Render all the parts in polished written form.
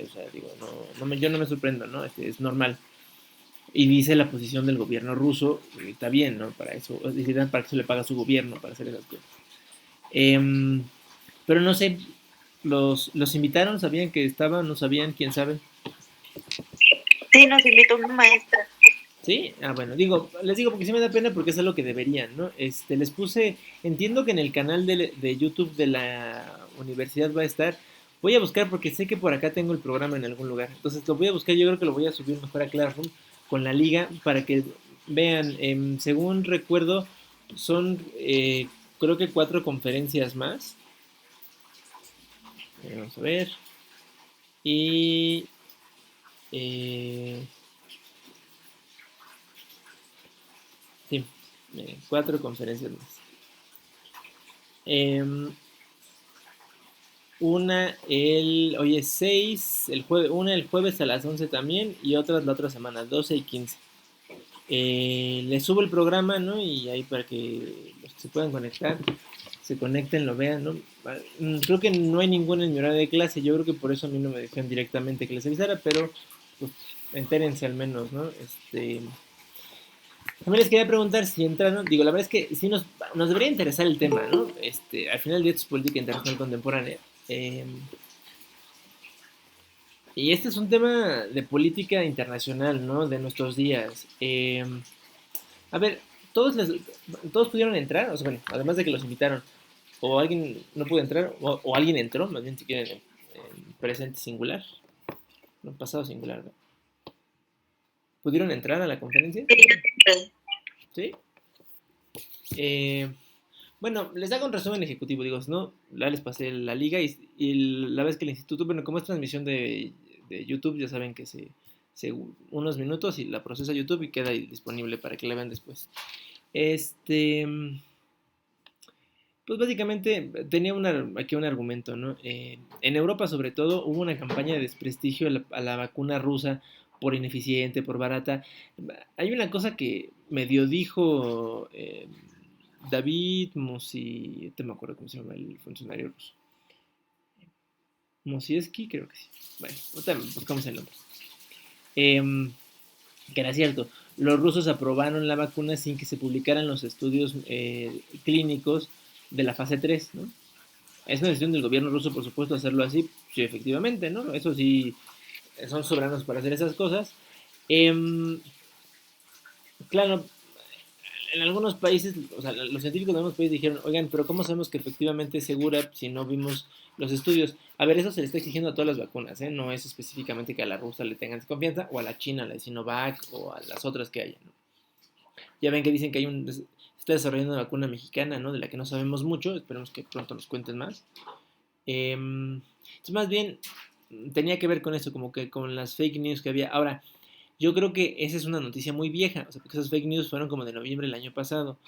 O sea, digo, yo no me sorprendo, ¿no? Es normal. Y dice la posición del gobierno ruso, está bien, ¿no? Para eso, es decir, para que se le paga a su gobierno para hacer esas cosas. Em, pero no sé, los invitaron, sabían que estaban, no sabían, quién sabe. Sí, nos invitó una maestra. ¿Sí? Ah, bueno, digo, les digo porque sí me da pena porque es algo que deberían, ¿no? Les puse, entiendo que en el canal de YouTube de la universidad va a estar. Voy a buscar porque sé que por acá tengo el programa en algún lugar. Entonces lo voy a buscar, yo creo que lo voy a subir mejor a Classroom con la liga para que vean, según recuerdo, son creo que 4 conferencias más. Vamos a ver. Y eh, sí, 4 conferencias más. Em, hoy es 6, una el jueves a las 11 también y otras la otra semana, 12 y 15. Les subo el programa, ¿no? Y ahí para que los que se puedan conectar, se conecten, lo vean, ¿no? Creo que no hay ninguna en mi horario de clase, yo creo que por eso a mí no me dijeron directamente que les avisara, pero pues entérense al menos, ¿no? También les quería preguntar si entraron, digo, la verdad es que sí nos debería interesar el tema, ¿no? Al final de esto es política internacional contemporánea. Eh, Y este es un tema de política internacional, ¿no? De nuestros días. A ver, todos pudieron entrar, o sea, bueno, además de que los invitaron, o alguien no pudo entrar, o alguien entró, más bien si quieren en presente singular, no pasado singular, ¿no? ¿Pudieron entrar a la conferencia? Sí. Sí. Eh, bueno, les hago un resumen ejecutivo, digo, ¿no? Ya les pasé la liga y la vez que el instituto, bueno, como es transmisión de YouTube, ya saben que unos minutos y la procesa YouTube y queda ahí disponible para que la vean después. Este, pues básicamente tenía aquí un argumento, ¿no? En Europa sobre todo hubo una campaña de desprestigio a la vacuna rusa por ineficiente, por barata. Hay una cosa que medio dijo David Musi, te me acuerdo cómo se llama el funcionario ruso. Musieski, creo que sí. Bueno, ahorita buscamos el nombre. Em, que era cierto. Los rusos aprobaron la vacuna sin que se publicaran los estudios clínicos de la fase 3, ¿no? Es una decisión del gobierno ruso, por supuesto, hacerlo así. Sí, efectivamente, ¿no? Eso sí, son soberanos para hacer esas cosas. Em, claro, en algunos países, o sea, los científicos de algunos países dijeron, oigan, pero ¿cómo sabemos que efectivamente es segura si no vimos los estudios? A ver, eso se le está exigiendo a todas las vacunas, ¿eh? No es específicamente que a la rusa le tengan confianza, o a la china, la de Sinovac, o a las otras que haya, ¿no? Ya ven que dicen que se está desarrollando una vacuna mexicana, ¿no? De la que no sabemos mucho, esperemos que pronto nos cuenten más. Entonces, más bien, tenía que ver con eso, como que con las fake news que había. Ahora, yo creo que esa es una noticia muy vieja, o sea, porque esas fake news fueron como de noviembre del año pasado.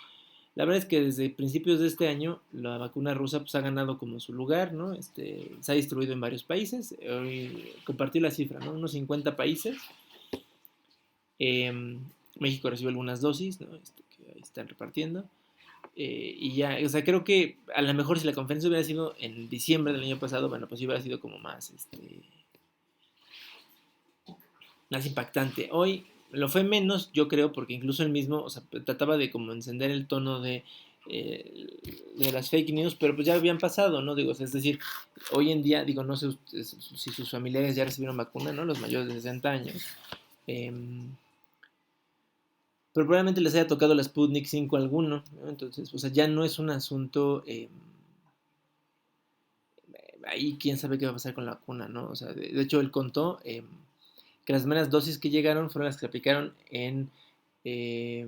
La verdad es que desde principios de este año la vacuna rusa pues ha ganado como su lugar, ¿no? Se ha distribuido en varios países. Compartí la cifra, ¿no? Unos 50 países. Eh, México recibió algunas dosis, ¿no? Que ahí están repartiendo. Y ya, o sea, creo que a lo mejor si la conferencia hubiera sido en diciembre del año pasado, bueno, pues hubiera sido como más impactante. Hoy lo fue menos, yo creo, porque incluso él mismo, o sea, trataba de como encender el tono de las fake news, pero pues ya habían pasado, ¿no? Digo, es decir, hoy en día, digo, no sé si sus familiares ya recibieron vacuna, ¿no? Los mayores de 60 años. Eh, pero probablemente les haya tocado la Sputnik 5 a alguno, ¿no? Entonces, o sea, ya no es un asunto ahí quién sabe qué va a pasar con la vacuna, ¿no? O sea, de hecho él contó que las primeras dosis que llegaron fueron las que se aplicaron en eh,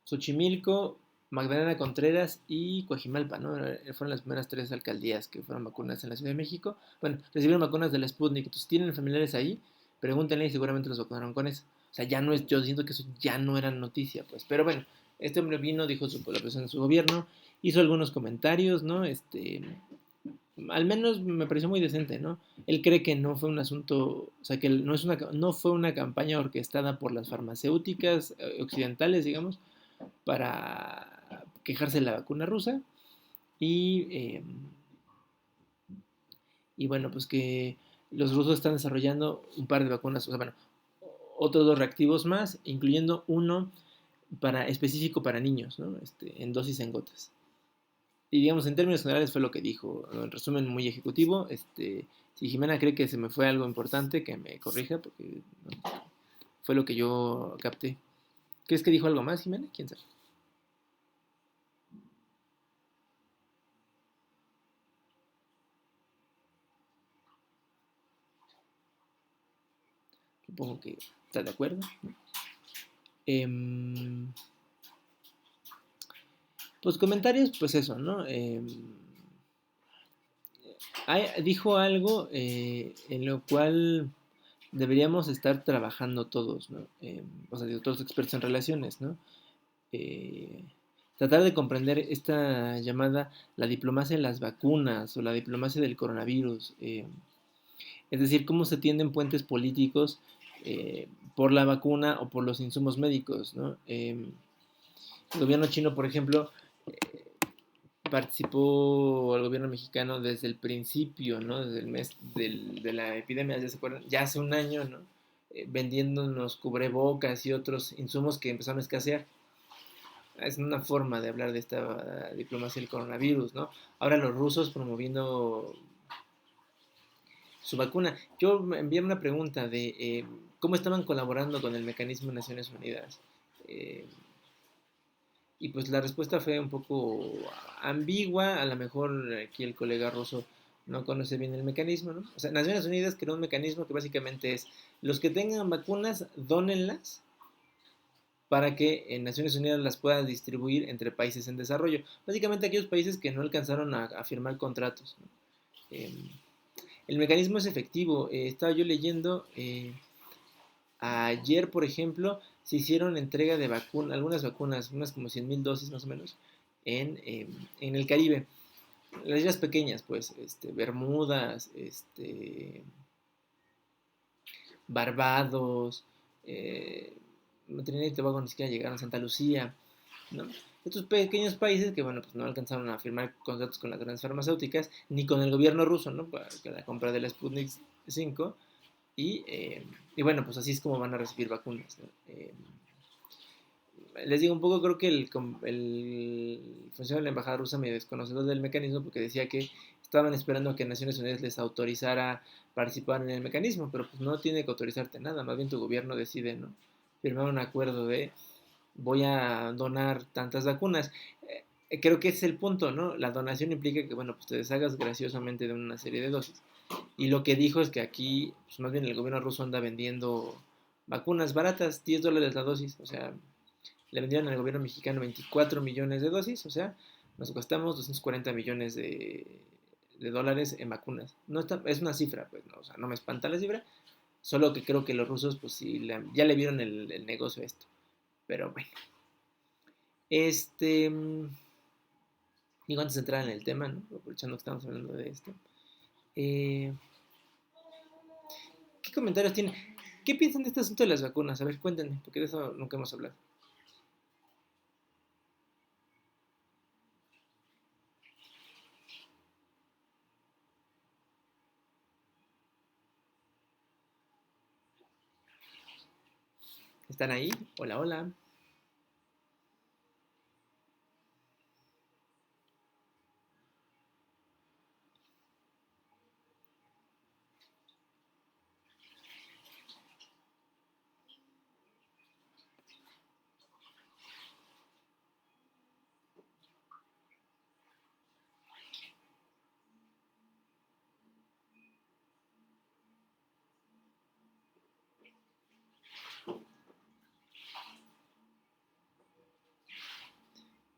Xochimilco, Magdalena Contreras y Coajimalpa, ¿no? Fueron las primeras 3 alcaldías que fueron vacunadas en la Ciudad de México. Bueno, recibieron vacunas de la Sputnik, entonces tienen familiares ahí, pregúntenle y seguramente los vacunaron con eso. O sea, ya no es, yo siento que eso ya no era noticia, pues. Pero bueno, este hombre vino, dijo su colaboración en su gobierno, hizo algunos comentarios, ¿no? Al menos me pareció muy decente, ¿no? Él cree que no fue un asunto, o sea, que no fue una campaña orquestada por las farmacéuticas occidentales, digamos, para quejarse de la vacuna rusa y Y bueno, pues que los rusos están desarrollando un par de vacunas, o sea, bueno, otros dos reactivos más, incluyendo uno específico para niños, ¿no? En dosis en gotas. Y digamos, en términos generales fue lo que dijo, ¿no? En resumen muy ejecutivo. Si Jimena cree que se me fue algo importante, que me corrija, porque no, fue lo que yo capté. ¿Crees que dijo algo más, Jimena? ¿Quién sabe? Supongo que está de acuerdo, ¿no? Em, pues comentarios, pues eso, ¿no? Dijo algo en lo cual deberíamos estar trabajando todos, ¿no? O sea, todos los expertos en relaciones, ¿no? Eh, Tratar de comprender esta llamada la diplomacia de las vacunas o la diplomacia del coronavirus. Es decir, cómo se tienden puentes políticos por la vacuna o por los insumos médicos, ¿no? El gobierno chino, por ejemplo, participó el gobierno mexicano desde el principio, ¿no? Desde el mes de la epidemia, ya se acuerdan, ya hace un año, ¿no? Vendiéndonos cubrebocas y otros insumos que empezaron a escasear. Es una forma de hablar de esta diplomacia del coronavirus, ¿no? Ahora los rusos promoviendo su vacuna. Yo me envié una pregunta de cómo estaban colaborando con el mecanismo de Naciones Unidas. Eh, y pues la respuesta fue un poco ambigua. A lo mejor aquí el colega ruso no conoce bien el mecanismo, ¿no? O sea, Naciones Unidas creó un mecanismo que básicamente es los que tengan vacunas, dónenlas para que en Naciones Unidas las pueda distribuir entre países en desarrollo. Básicamente aquellos países que no alcanzaron a firmar contratos, ¿no? Eh, el mecanismo es efectivo. Estaba yo leyendo, ayer, por ejemplo, se hicieron entrega de vacunas, algunas vacunas, unas como 100,000 dosis más o menos, en el Caribe. Las islas pequeñas, pues, Bermudas, Barbados, Trinidad y Tobago ni siquiera llegaron, Santa Lucía, ¿no? Estos pequeños países que, bueno, pues no alcanzaron a firmar contratos con las grandes farmacéuticas, ni con el gobierno ruso, ¿no? Para la compra de la Sputnik 5, y bueno, pues así es como van a recibir vacunas, ¿no? Les digo un poco, creo que el funcionario de la embajada rusa me desconocedor del mecanismo porque decía que estaban esperando a que Naciones Unidas les autorizara participar en el mecanismo, pero pues no tiene que autorizarte nada, más bien tu gobierno decide, ¿no? Firmar un acuerdo de voy a donar tantas vacunas. Creo que ese es el punto, ¿no? La donación implica que, bueno, pues te deshagas graciosamente de una serie de dosis. Y lo que dijo es que aquí, pues más bien el gobierno ruso anda vendiendo vacunas baratas, $10 la dosis, o sea, le vendieron al gobierno mexicano 24 millones de dosis, o sea, nos costamos 240 millones de dólares en vacunas. No está, es una cifra, pues, no, o sea, no me espanta la cifra, solo que creo que los rusos, pues sí, ya le vieron el negocio a esto. Pero bueno, este, digo, antes de entrar en el tema, ¿no? Aprovechando que estamos hablando de esto, eh, ¿qué comentarios tienen? ¿Qué piensan de este asunto de las vacunas? A ver, cuéntenme, porque de eso nunca hemos hablado. ¿Están ahí? Hola, hola.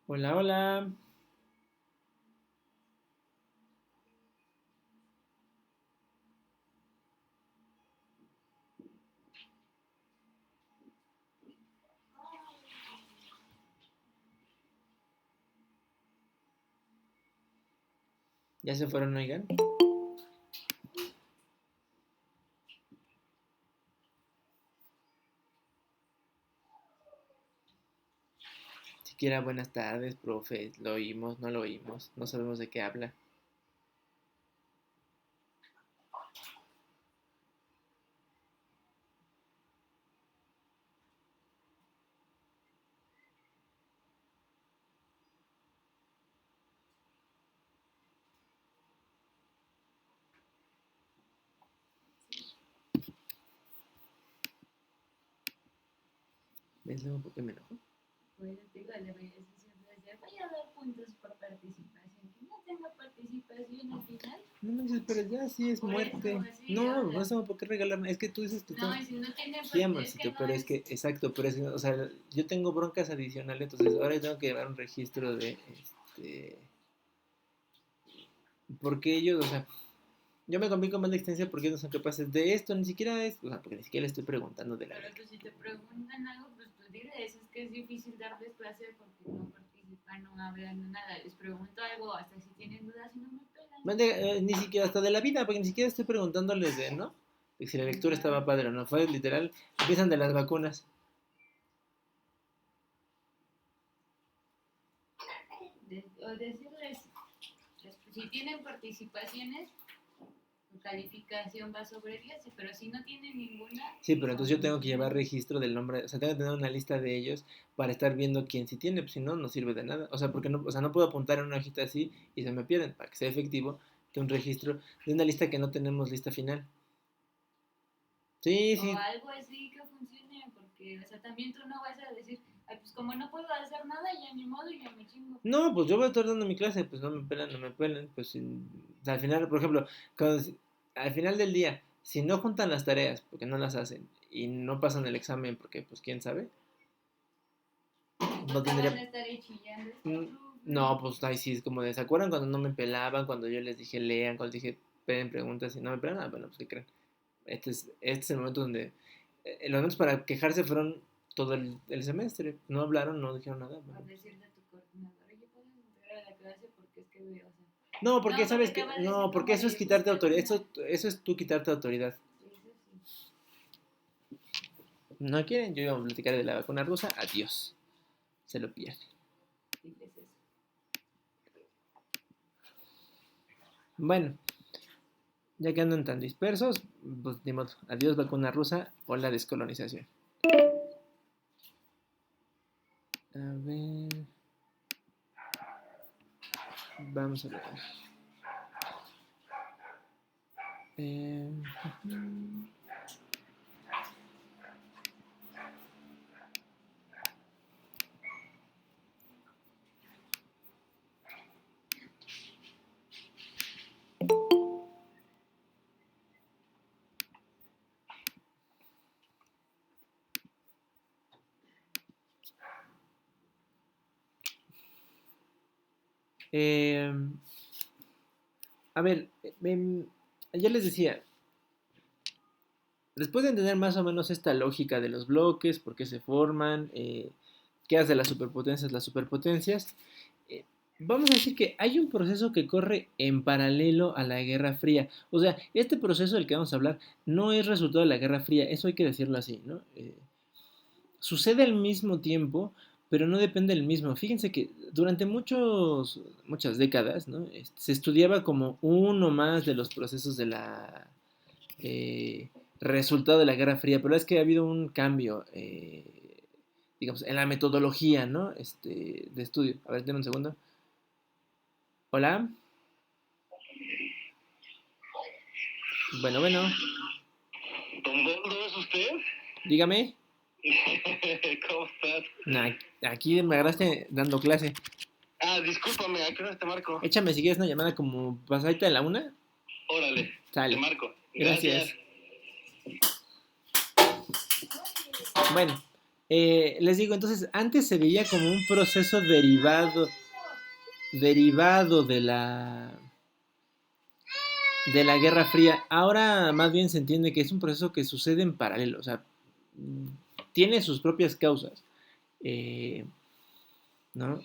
Hola, hola. ¿Ya se fueron, oigan? Siquiera buenas tardes, profe. Lo oímos, no lo oímos. No sabemos de qué habla. ¿Ves luego por qué me enojo? Pues digo, deberías decir, voy a dar puntos por participación. Que no tenga participación al final. No manches, pero ya sí es Por muerte. eso, sí, No, habla. no tengo por qué regalarme. Es que tú dices que No, y si no tiene sí, es amorcito, que no pero es que, exacto, pero es que, o sea, yo tengo broncas adicionales, entonces ahora tengo que llevar un registro de, porque ellos, o sea, yo me complico más la existencia porque ellos no son capaces de esto, ni siquiera es, o sea, porque ni siquiera le estoy preguntando de la Pero beca. pues si te preguntan algo, pues tú diles, es que es difícil darles clase porque no participan, no hablan nada. Les pregunto algo, hasta si tienen dudas y no me pelan. Ni siquiera hasta de la vida, porque ni siquiera estoy preguntándoles de, ¿no? De si la lectura estaba padre o no. Fue literal, empiezan de las vacunas. O decirles, si tienen participaciones, su calificación va sobre 10, pero si no tienen ninguna... Sí, pero entonces yo tengo que llevar registro del nombre, o sea, tengo que tener una lista de ellos para estar viendo quién sí tiene, pues si no, no sirve de nada. O sea, porque no, o sea, no puedo apuntar en una hojita así y se me pierden. Para que sea efectivo, que un registro de una lista que no tenemos lista final. Sí, O sí. algo así que funcione, porque, o sea, también tú no vas a decir, ay, pues como no puedo hacer nada, ya ni modo, ya me chingo. No, pues yo voy a estar dando mi clase, pues no me pelan, no me pelan. Pues o sea, al final, por ejemplo, al final del día, si no juntan las tareas porque no las hacen y no pasan el examen porque, pues quién sabe, no Te van a tendría. estar chillando. No, pues ahí sí es como de, ¿se acuerdan cuando no me pelaban? Cuando yo les dije lean, cuando les dije peden preguntas y no me pelan, bueno, pues ¿qué creen? Este es el momento donde, los momentos para quejarse fueron todo el semestre, no hablaron, no dijeron nada. Bueno. O decirle a tu coordinador, oye, puedes entrar a la clase porque es que veo, o sea. No, porque No, sabes porque que, te va a no, decir porque como eso es de, quitarte busca autoridad, una. eso es tú quitarte autoridad. Eso sí. No quieren, yo iba a platicar de la vacuna rusa, adiós, se lo pierde. Diles eso. Bueno, ya que andan tan dispersos, pues ni modo, adiós vacuna rusa o la descolonización. A ver, vamos a ver. Eh, eh, a ver, ya les decía, después de entender más o menos esta lógica de los bloques, por qué se forman, qué hace las superpotencias, eh, vamos a decir que hay un proceso que corre en paralelo a la Guerra Fría. O sea, este proceso del que vamos a hablar no es resultado de la Guerra Fría, eso hay que decirlo así, ¿no? Sucede al mismo tiempo, pero no depende del mismo. Fíjense que durante muchas décadas, ¿no? Se estudiaba como uno más de los procesos de la resultado de la Guerra Fría, pero es que ha habido un cambio, digamos, en la metodología, ¿no? De estudio. A ver, denme un segundo. Hola. Bueno, bueno. ¿Don Boldo es usted? Dígame. ¿Cómo estás? Nah, aquí me agarraste dando clase. Ah, discúlpame, ¿a qué hora te marco? Échame si quieres una llamada como pasadita de la una. Órale, Sale. te marco. Gracias. Bueno, les digo, entonces, antes se veía como un proceso derivado de la Guerra Fría. Ahora más bien se entiende que es un proceso que sucede en paralelo, o sea, tiene sus propias causas, ¿no?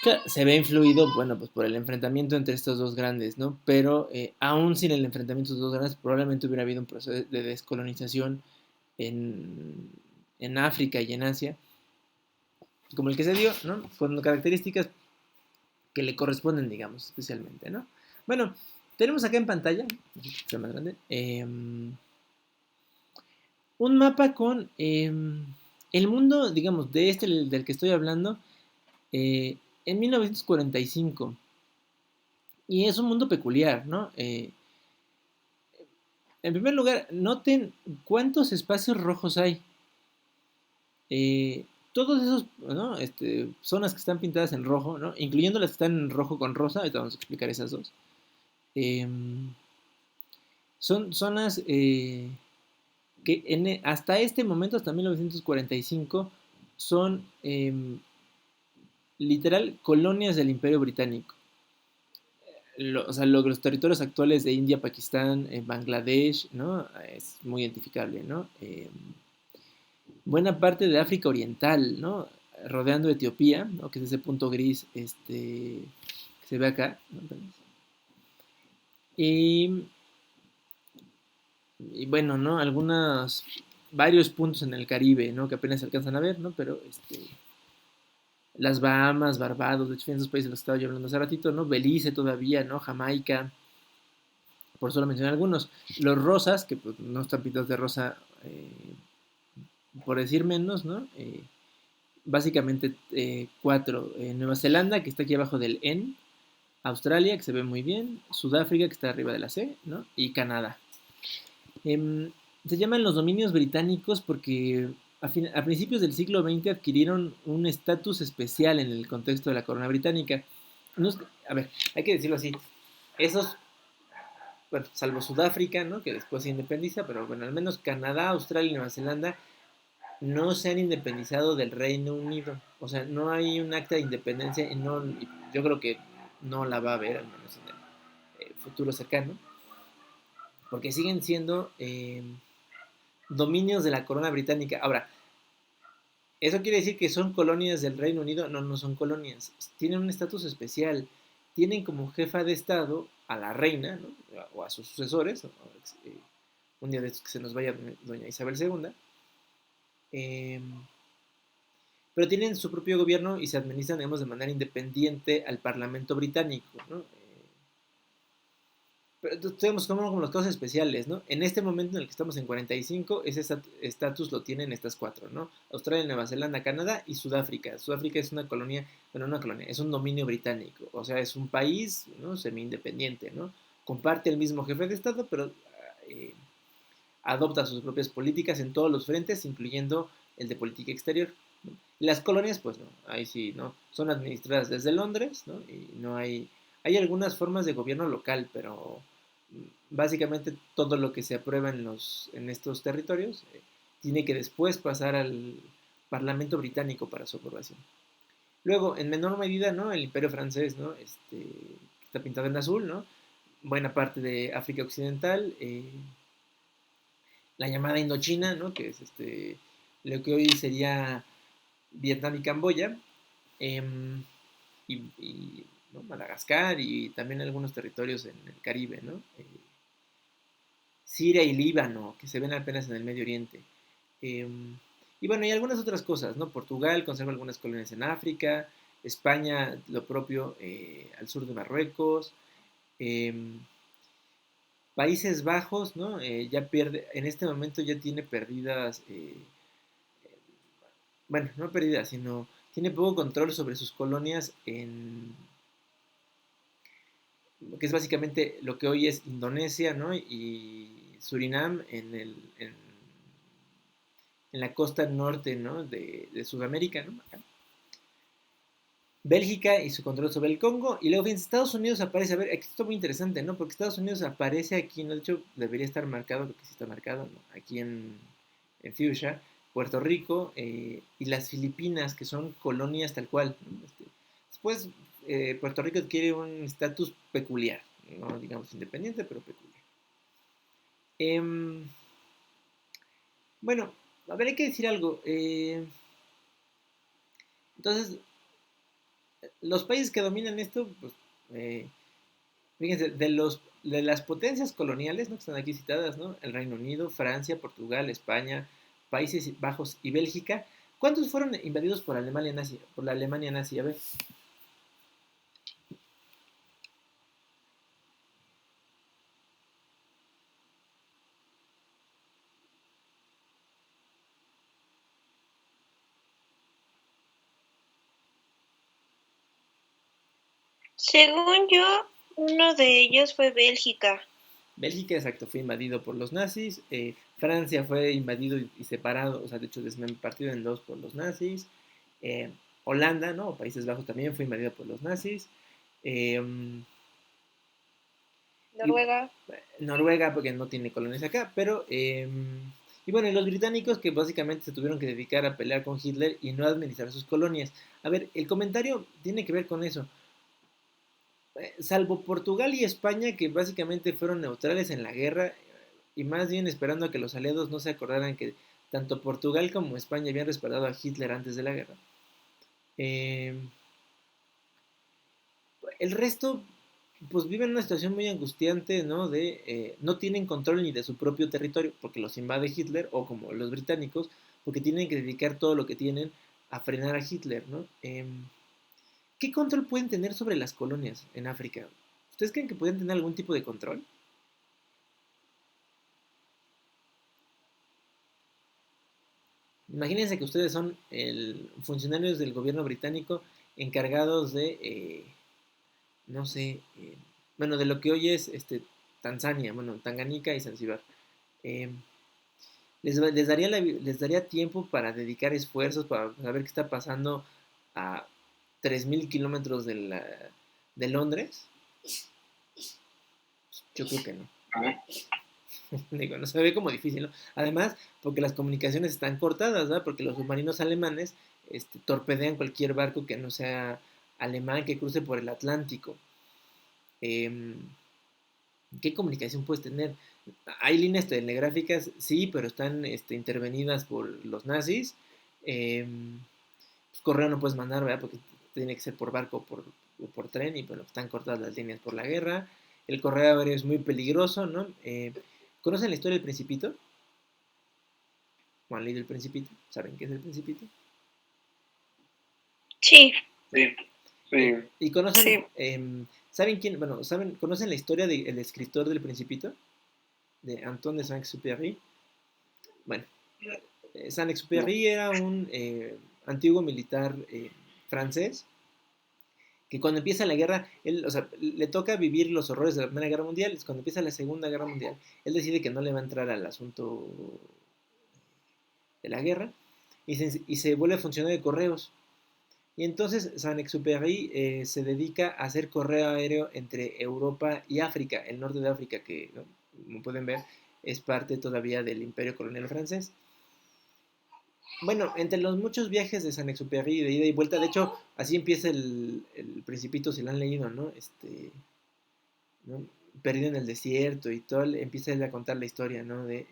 Claro, se ve influido, bueno, pues por el enfrentamiento entre estos dos grandes, ¿no? Pero aún sin el enfrentamiento de estos dos grandes, probablemente hubiera habido un proceso de descolonización en África y en Asia, como el que se dio, ¿no? Con características que le corresponden, digamos, especialmente, ¿no? Bueno, tenemos acá en pantalla, que más grande, un mapa con el mundo, digamos, de del que estoy hablando, en 1945. Y es un mundo peculiar, ¿no? En primer lugar, noten cuántos espacios rojos hay. Eh, Todos esos, ¿no? Zonas que están pintadas en rojo, ¿no? Incluyendo las que están en rojo con rosa, ahorita vamos a explicar esas dos. em, Son zonas que hasta este momento, hasta 1945, son literal colonias del Imperio Británico. O sea, los territorios actuales de India, Pakistán, Bangladesh, ¿no? Es muy identificable, ¿no? Buena parte de África Oriental, ¿no? Rodeando Etiopía, ¿no? Que es ese punto gris que se ve acá, ¿no? Y, y bueno, ¿no? Varios puntos en el Caribe, ¿no? Que apenas se alcanzan a ver, ¿no? Pero las Bahamas, Barbados, de hecho, en esos países los estaba yo hablando hace ratito, ¿no? Belice todavía, ¿no? Jamaica, por solo mencionar algunos. Los rosas, que pues, no están pintados de rosa, por decir menos, ¿no? Básicamente cuatro. Nueva Zelanda, que está aquí abajo del N. Australia, que se ve muy bien. Sudáfrica, que está arriba de la C, ¿no? Y Canadá. Em, Se llaman los dominios británicos porque a principios del siglo XX adquirieron un estatus especial en el contexto de la corona británica. No a ver, hay que decirlo así. Esos, bueno, salvo Sudáfrica, ¿no? Que después se independiza, pero bueno, al menos Canadá, Australia y Nueva Zelanda no se han independizado del Reino Unido. O sea, no hay un acta de independencia y no, yo creo que no la va a haber, al menos en el futuro cercano, porque siguen siendo dominios de la corona británica. Ahora, ¿eso quiere decir que son colonias del Reino Unido? No, no son colonias. Tienen un estatus especial. Tienen como jefa de Estado a la reina, ¿no? O a sus sucesores. ¿No? Un día de estos que se nos vaya doña Isabel II. Eh, pero tienen su propio gobierno y se administran, digamos, de manera independiente al Parlamento británico, ¿no? Pero tenemos como los casos especiales, ¿no? En este momento en el que estamos en 45, ese estatus lo tienen estas cuatro, ¿no? Australia, Nueva Zelanda, Canadá y Sudáfrica. Sudáfrica es una colonia, bueno, no una colonia, es un dominio británico, o sea, es un país, ¿no? Semi-independiente, ¿no? Comparte el mismo jefe de Estado, pero eh, adopta sus propias políticas en todos los frentes, incluyendo el de política exterior. ¿No? Las colonias, pues no, ahí sí, ¿no? Son administradas desde Londres, ¿no? Y no hay algunas formas de gobierno local, pero básicamente todo lo que se aprueba en estos territorios tiene que después pasar al Parlamento británico para su aprobación. Luego, en menor medida, ¿no? El Imperio francés, ¿no? Está pintado en azul, ¿no? Buena parte de África Occidental, la llamada Indochina, ¿no? Que es lo que hoy sería Vietnam y Camboya, eh, ¿no? Madagascar y también algunos territorios en el Caribe, ¿no? Siria y Líbano, que se ven apenas en el Medio Oriente. Eh, y bueno, y algunas otras cosas, ¿no? Portugal conserva algunas colonias en África, España lo propio al sur de Marruecos, eh, Países Bajos, ¿no? Ya pierde, en este momento ya tiene perdidas, bueno, no perdidas, sino tiene poco control sobre sus colonias que es básicamente lo que hoy es Indonesia, ¿no? Y Surinam en la costa norte, ¿no? De Sudamérica, ¿no? Acá. Bélgica y su control sobre el Congo. Y luego, fíjense, Estados Unidos aparece, a ver, aquí está muy interesante, ¿no? Porque Estados Unidos aparece aquí, ¿no? De hecho, debería estar marcado, porque sí está marcado, ¿no? Aquí en Fuchsia, Puerto Rico y las Filipinas, que son colonias tal cual, ¿no? Después, Puerto Rico adquiere un estatus peculiar, no digamos independiente, pero peculiar. Em, bueno, a ver, hay que decir algo. Entonces, los países que dominan esto, pues, fíjense, de las potencias coloniales, ¿no? Que están aquí citadas, ¿no? El Reino Unido, Francia, Portugal, España, Países Bajos y Bélgica. ¿Cuántos fueron invadidos por Alemania nazi? Por la Alemania nazi, a ver. Según yo, uno de ellos fue Bélgica. Bélgica, exacto, fue invadido por los nazis. Francia fue invadido y separado, o sea, de hecho, partido en dos por los nazis. Eh, Holanda, ¿no? Países Bajos también fue invadido por los nazis. Eh, y Noruega. Noruega, porque no tiene colonias acá, pero... y bueno, y los británicos que básicamente se tuvieron que dedicar a pelear con Hitler y no a administrar sus colonias. A ver, el comentario tiene que ver con eso. Salvo Portugal y España, que básicamente fueron neutrales en la guerra, y más bien esperando a que los aliados no se acordaran que tanto Portugal como España habían respaldado a Hitler antes de la guerra. Eh, el resto, pues viven una situación muy angustiante, ¿no? No tienen control ni de su propio territorio, porque los invade Hitler, o como los británicos, porque tienen que dedicar todo lo que tienen a frenar a Hitler, ¿no? ¿Qué control pueden tener sobre las colonias en África? ¿Ustedes creen que pueden tener algún tipo de control? Imagínense que ustedes son funcionarios del gobierno británico encargados de, no sé, bueno, de lo que hoy es Tanzania, bueno, Tanganica y Zanzíbar. Eh, les daría tiempo para dedicar esfuerzos para saber qué está pasando a 3.000 kilómetros de Londres. Yo creo que no. Digo, no se ve como difícil, ¿no? Además, porque las comunicaciones están cortadas, ¿verdad? Porque los submarinos alemanes torpedean cualquier barco que no sea alemán que cruce por el Atlántico. Eh, ¿Qué comunicación puedes tener? Hay líneas telegráficas, sí, pero están intervenidas por los nazis. Eh, pues, correo no puedes mandar, ¿verdad? Porque tiene que ser por barco o por tren y bueno, están cortadas las líneas por la guerra. El correo aéreo es muy peligroso, ¿no? ¿Conocen la historia del Principito? ¿O han leído el Principito? ¿Saben qué es el Principito? Sí. Sí, sí. ¿Y conocen, Sí. saben quién, bueno, conocen la historia del escritor del Principito? De Antoine de Saint-Exupéry. Bueno, Saint-Exupéry era un antiguo militar francés que cuando empieza la guerra, él, o sea, le toca vivir los horrores de la Primera Guerra Mundial, es cuando empieza la Segunda Guerra Mundial, él decide que no le va a entrar al asunto de la guerra y se vuelve funcionario de correos. Y entonces Saint-Exupéry se dedica a hacer correo aéreo entre Europa y África, el norte de África, que, ¿no?, como pueden ver, es parte todavía del imperio colonial francés. Bueno, entre los muchos viajes de Saint-Exupéry de ida y vuelta, de hecho, así empieza el Principito, si lo han leído, ¿no? ¿No? Perdido en el desierto y todo, empieza él a contar la historia, ¿no? De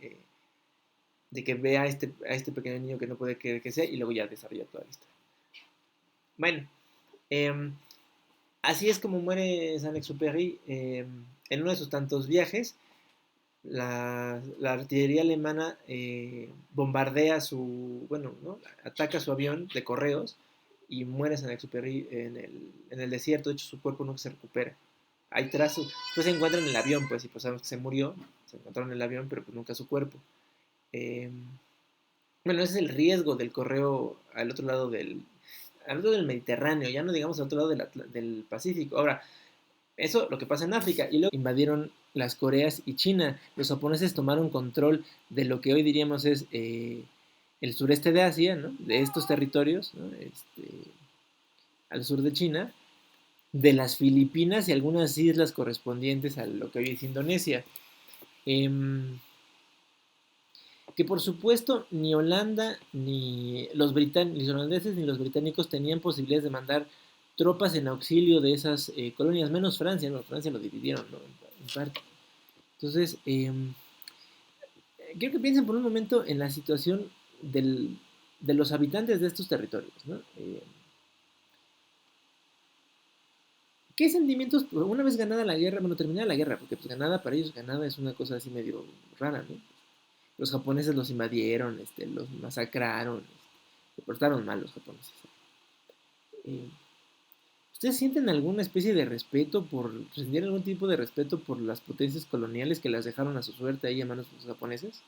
que ve a este pequeño niño que no puede creer que sea y luego ya desarrolla toda la historia. Bueno, eh, así es como muere Saint-Exupéry en uno de sus tantos viajes. La artillería alemana bombardea bueno, ¿no?, ataca su avión de correos y muere Saint-Exupéry en el desierto. De hecho, su cuerpo nunca se recupera. Hay trazos. Después se encuentran en el avión, pues, y pues sabemos que se murió. Se encontraron en el avión, pero pues nunca su cuerpo. Eh, bueno, ese es el riesgo del correo al otro del Mediterráneo, ya no digamos al otro lado del Pacífico. Ahora, eso lo que pasa en África. Y luego invadieron las Coreas y China. Los japoneses tomaron control de lo que hoy diríamos es el sureste de Asia, ¿no?, de estos territorios, ¿no?, al sur de China, de las Filipinas y algunas islas correspondientes a lo que hoy es Indonesia. Que por supuesto ni Holanda ni los holandeses ni los británicos tenían posibilidades de mandar tropas en auxilio de esas colonias, menos Francia, ¿no? Francia lo dividieron, ¿no?, en parte. Entonces, quiero que piensen por un momento en la situación de los habitantes de estos territorios, ¿no? ¿Qué sentimientos, una vez ganada la guerra, bueno, terminada la guerra, porque pues ganada para ellos, ganada es una cosa así medio rara, ¿no? Los japoneses los invadieron, los masacraron, se portaron mal los japoneses. Eh, ¿Ustedes sienten alguna especie de respeto sentían algún tipo de respeto por las potencias coloniales que las dejaron a su suerte ahí a manos de los japoneses?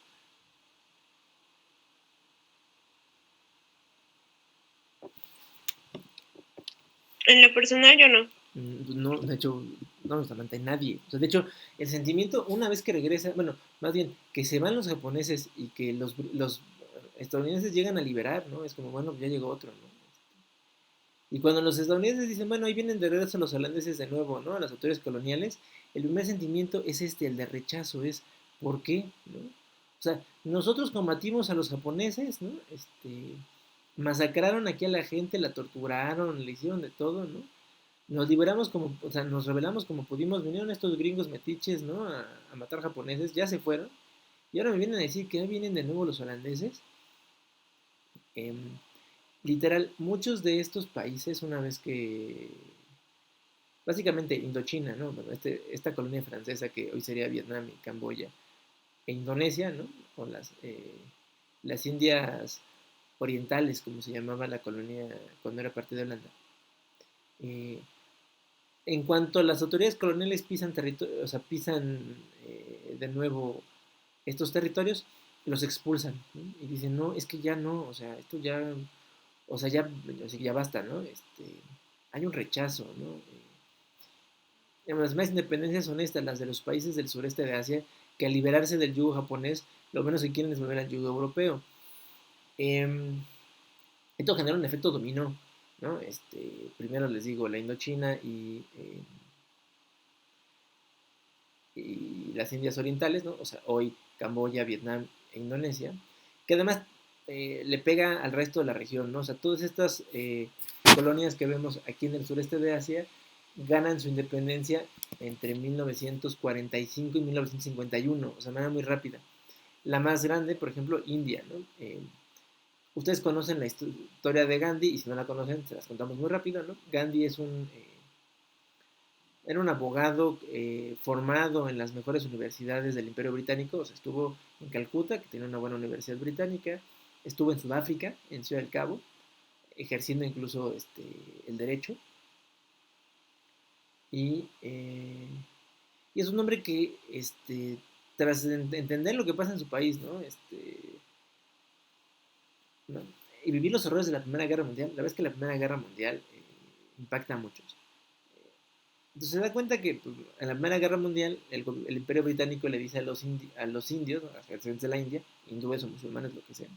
En lo personal yo no. No, de hecho, no nos aguanta nadie. O sea, de hecho, el sentimiento, una vez que regresa, bueno, más bien, que se van los japoneses y que los estadounidenses llegan a liberar, ¿no? Es como, bueno, ya llegó otro, ¿no? Y cuando los estadounidenses dicen, bueno, ahí vienen de regreso los holandeses de nuevo, ¿no? A las autoridades coloniales, el primer sentimiento es el de rechazo, es ¿por qué? ¿No? O sea, nosotros combatimos a los japoneses, ¿no? Masacraron aquí a la gente, la torturaron, le hicieron de todo, ¿no? Nos liberamos como, o sea, nos rebelamos como pudimos, vinieron estos gringos metiches, ¿no? A matar japoneses, ya se fueron, y ahora me vienen a decir que ya vienen de nuevo los holandeses. Em, Literal, muchos de estos países, una vez que, básicamente Indochina, ¿no? Bueno, esta colonia francesa que hoy sería Vietnam y Camboya, e Indonesia, ¿no? O las Indias Orientales, como se llamaba la colonia cuando era parte de Holanda. Eh, en cuanto las autoridades coloniales pisan territorio, o sea, pisan de nuevo estos territorios, los expulsan, ¿no? Y dicen, no, es que ya no, o sea, esto ya, o sea, ya, o sea, ya basta, ¿no? Hay un rechazo, ¿no? Las más independencias son estas, las de los países del sureste de Asia, que al liberarse del yugo japonés, lo menos que quieren es volver al yugo europeo. Eh, Esto genera un efecto dominó, ¿no? Primero les digo, la Indochina y las Indias Orientales, ¿no? O sea, hoy Camboya, Vietnam e Indonesia, que además le pega al resto de la región, ¿no? O sea, todas estas colonias que vemos aquí en el sureste de Asia ganan su independencia entre 1945 y 1951, o sea, de manera muy rápida. La más grande, por ejemplo, India, ¿no? Ustedes conocen la historia de Gandhi, y si no la conocen, se las contamos muy rápido, ¿no? Gandhi era un abogado formado en las mejores universidades del Imperio Británico, o sea, estuvo en Calcuta, que tiene una buena universidad británica, estuvo en Sudáfrica, en Ciudad del Cabo, ejerciendo incluso el derecho, y, eh, y es un hombre que, tras entender lo que pasa en su país, ¿no? ¿No? Y vivir los horrores de la Primera Guerra Mundial, la verdad es que la Primera Guerra Mundial impacta a muchos. Entonces se da cuenta que pues, en la Primera Guerra Mundial el Imperio Británico le dice a los indios, a las residentes de la India, hindúes o musulmanes, lo que sea,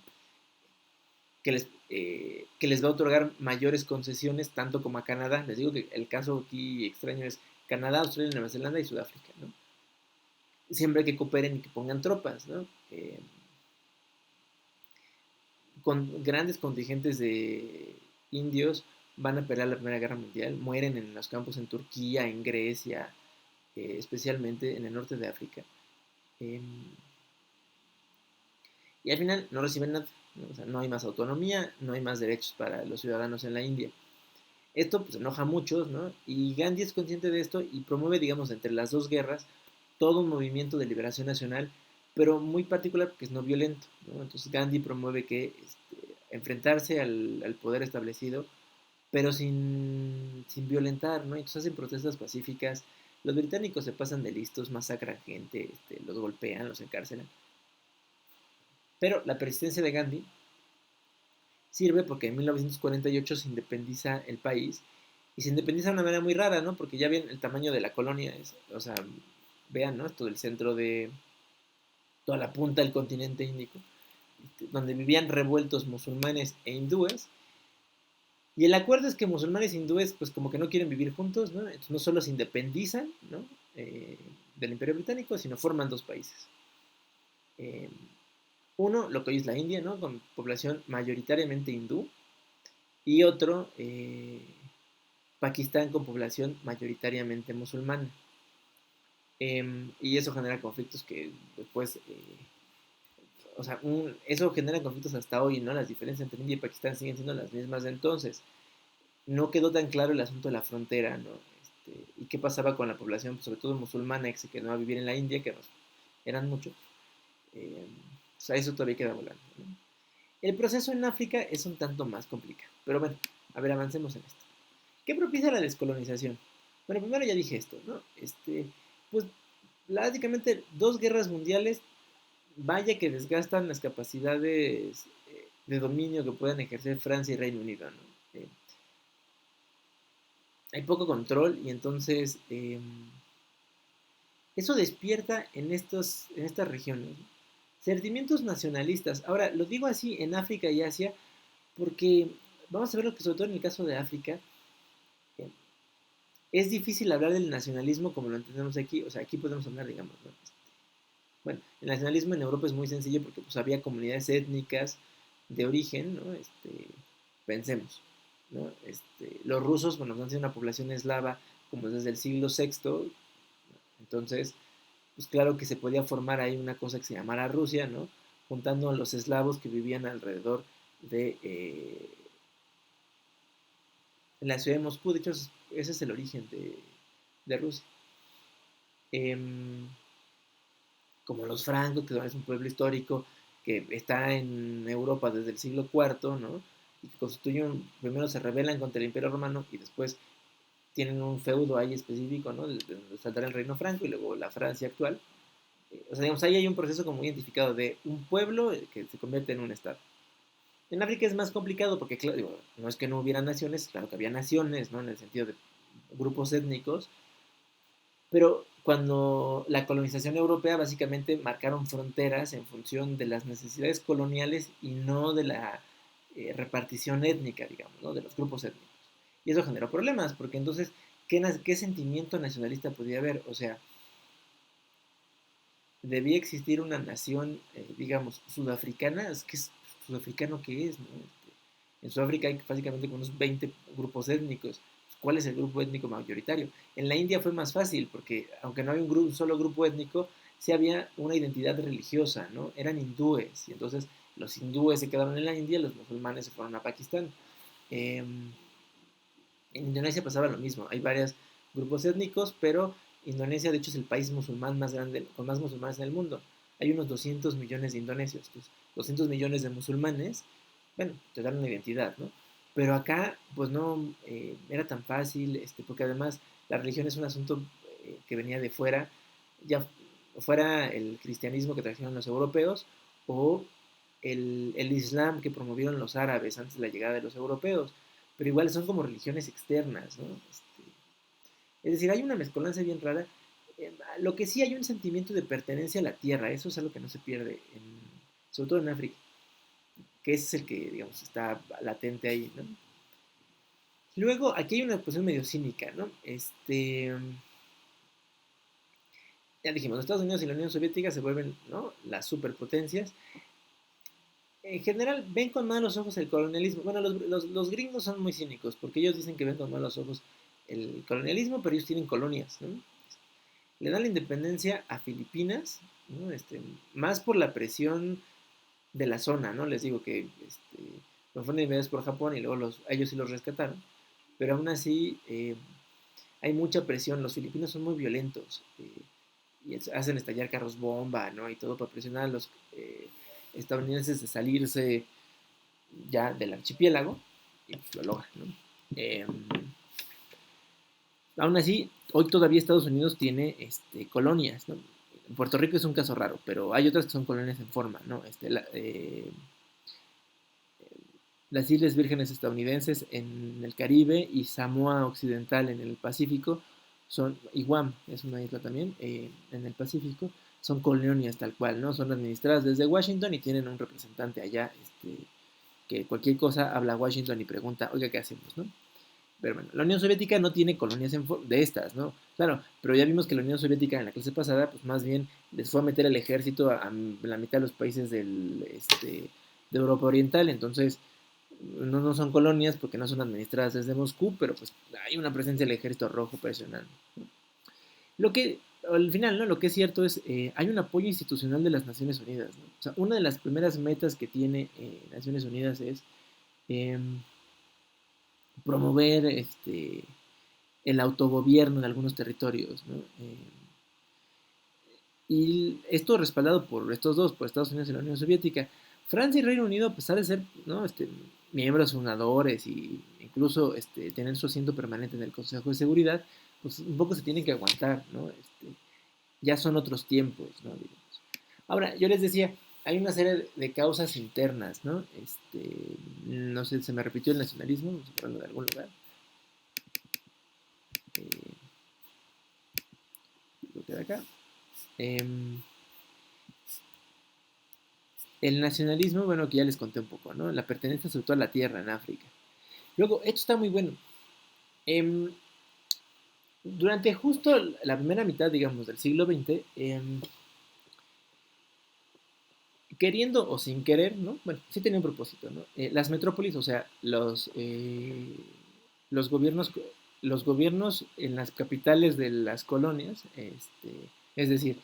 que les va a otorgar mayores concesiones tanto como a Canadá. Les digo que el caso aquí extraño es Canadá, Australia, Nueva Zelanda y Sudáfrica, ¿no? Siempre que cooperen y que pongan tropas, ¿no? Con grandes contingentes de indios van a pelear la Primera Guerra Mundial, mueren en los campos en Turquía, en Grecia, especialmente en el norte de África. Eh, y al final no reciben nada, ¿no? O sea, no hay más autonomía, no hay más derechos para los ciudadanos en la India. Esto pues enoja a muchos, ¿no? Y Gandhi es consciente de esto y promueve, digamos, entre las dos guerras, todo un movimiento de liberación nacional, pero muy particular porque es no violento, ¿no? Entonces Gandhi promueve que enfrentarse al poder establecido, pero sin violentar, ¿no? Entonces hacen protestas pacíficas. Los británicos se pasan de listos, masacran gente, los golpean, los encarcelan. Pero la persistencia de Gandhi sirve porque en 1948 se independiza el país y se independiza de una manera muy rara, ¿no? Porque ya ven el tamaño de la colonia, o sea, vean, ¿no? Esto del centro de toda la punta del continente índico, donde vivían revueltos musulmanes e hindúes. Y el acuerdo es que musulmanes e hindúes, pues como que no quieren vivir juntos, ¿no? Entonces no solo se independizan, ¿no? Del Imperio Británico, sino forman dos países. Eh, Uno, lo que hoy es la India, ¿no? Con población mayoritariamente hindú, y otro, Pakistán, con población mayoritariamente musulmana. Y eso genera conflictos que después, o sea, eso genera conflictos hasta hoy, ¿no? Las diferencias entre India y Pakistán siguen siendo las mismas de entonces. No quedó tan claro el asunto de la frontera, ¿no? Y qué pasaba con la población, pues, sobre todo musulmana, que se quedó a vivir en la India, que eran muchos. O sea, eso todavía queda volando, ¿no? El proceso en África es un tanto más complicado. Pero bueno, a ver, avancemos en esto. ¿Qué propicia la descolonización? Bueno, primero ya dije esto, ¿no? Pues básicamente dos guerras mundiales, vaya que desgastan las capacidades de dominio que puedan ejercer Francia y Reino Unido, ¿no? Hay poco control y entonces eso despierta en estas regiones, ¿no?, sentimientos nacionalistas. Ahora, lo digo así en África y Asia porque vamos a ver lo que, sobre todo en el caso de África, eh, es difícil hablar del nacionalismo como lo entendemos aquí. O sea, aquí podemos hablar, digamos, ¿no? Bueno, el nacionalismo en Europa es muy sencillo porque pues había comunidades étnicas de origen, ¿no? Pensemos, ¿no? Los rusos, bueno, han sido una población eslava como desde el siglo sexto. Entonces, pues claro que se podía formar ahí una cosa que se llamara Rusia, ¿no? Juntando a los eslavos que vivían alrededor de en la ciudad de Moscú. De hecho, ese es el origen de Rusia. Em, Como los francos, que es un pueblo histórico que está en Europa desde el siglo IV, ¿no? Y que constituyen, primero se rebelan contra el Imperio Romano y después tienen un feudo ahí específico, ¿no? De saltar el Reino Franco y luego la Francia actual. O sea, digamos, ahí hay un proceso como identificado de un pueblo que se convierte en un estado. En África es más complicado porque, claro, digo, no es que no hubiera naciones, claro que había naciones, ¿no? En el sentido de grupos étnicos, pero cuando la colonización europea básicamente marcaron fronteras en función de las necesidades coloniales y no de la repartición étnica, digamos, ¿no? De los grupos étnicos. Y eso generó problemas, porque entonces, ¿qué sentimiento nacionalista podía haber? O sea, debía existir una nación, digamos, sudafricana. Es que sudafricano, ¿qué es? ¿No? En Sudáfrica hay básicamente como unos 20 grupos étnicos. ¿Cuál es el grupo étnico mayoritario? En la India fue más fácil, porque aunque no había un solo grupo étnico, sí había una identidad religiosa, ¿no? Eran hindúes, y entonces los hindúes se quedaron en la India, los musulmanes se fueron a Pakistán. Eh, en Indonesia pasaba lo mismo, hay varios grupos étnicos, pero Indonesia de hecho es el país musulmán más grande, con más musulmanes en el mundo. Hay unos 200 millones de indonesios, entonces 200 millones de musulmanes, bueno, te dan una identidad, ¿no? Pero acá, pues no era tan fácil, porque además la religión es un asunto que venía de fuera, ya fuera el cristianismo que trajeron los europeos o el islam que promovieron los árabes antes de la llegada de los europeos, pero igual son como religiones externas, ¿no? Es decir, hay una mezcolanza bien rara. Lo que sí hay un sentimiento de pertenencia a la tierra, eso es algo que no se pierde, sobre todo en África, que ese es el que, digamos, está latente ahí, ¿no? Luego, aquí hay una cuestión medio cínica, ¿no? Ya dijimos, los Estados Unidos y la Unión Soviética se vuelven, ¿no?, las superpotencias. En general, ven con malos ojos el colonialismo. Bueno, los gringos son muy cínicos, porque ellos dicen que ven con malos ojos el colonialismo, pero ellos tienen colonias, ¿no? Le dan la independencia a Filipinas, ¿no? Más por la presión de la zona, ¿no? Les digo que fueron invadidos por Japón y luego ellos sí los rescataron, pero aún así hay mucha presión. Los filipinos son muy violentos y hacen estallar carros bomba, ¿no? Y todo para presionar a los estadounidenses de salirse ya del archipiélago, y pues lo logran, ¿no? Aún así, hoy todavía Estados Unidos tiene colonias, ¿no? Puerto Rico es un caso raro, pero hay otras que son colonias en forma, ¿no? Las Islas Vírgenes estadounidenses en el Caribe y Samoa Occidental en el Pacífico y Guam es una isla también en el Pacífico, son colonias tal cual, ¿no? Son administradas desde Washington y tienen un representante allá, que cualquier cosa habla a Washington y pregunta, oiga, ¿qué hacemos, no? Pero bueno, la Unión Soviética no tiene colonias de estas, ¿no? Claro, pero ya vimos que la Unión Soviética en la clase pasada, pues más bien les fue a meter el ejército a la mitad de los países de Europa Oriental. Entonces no son colonias porque no son administradas desde Moscú, pero pues hay una presencia del ejército rojo presionando, ¿no? Lo que, al final, ¿no?, lo que es cierto es, hay un apoyo institucional de las Naciones Unidas, ¿no? O sea, una de las primeras metas que tiene Naciones Unidas es promover el autogobierno de algunos territorios, ¿no? Y esto respaldado por estos dos, por Estados Unidos y la Unión Soviética. Francia y Reino Unido, a pesar de ser, ¿no?, miembros fundadores y incluso tener su asiento permanente en el Consejo de Seguridad, pues un poco se tienen que aguantar, ¿no? Ya son otros tiempos, ¿no? Digamos. Ahora, yo les decía, hay una serie de causas internas, ¿no? No sé, se me repitió el nacionalismo, no sé, hablando de algún lugar. Lo que de acá. Em, el nacionalismo, bueno, que ya les conté un poco, ¿no? La pertenencia sobre todo a la tierra en África. Luego, esto está muy bueno. Em, durante justo la primera mitad, digamos, del siglo XX, queriendo o sin querer, ¿no? Bueno, sí tenía un propósito, ¿no? Las metrópolis, o sea, los gobiernos, los gobiernos en las capitales de las colonias, es decir,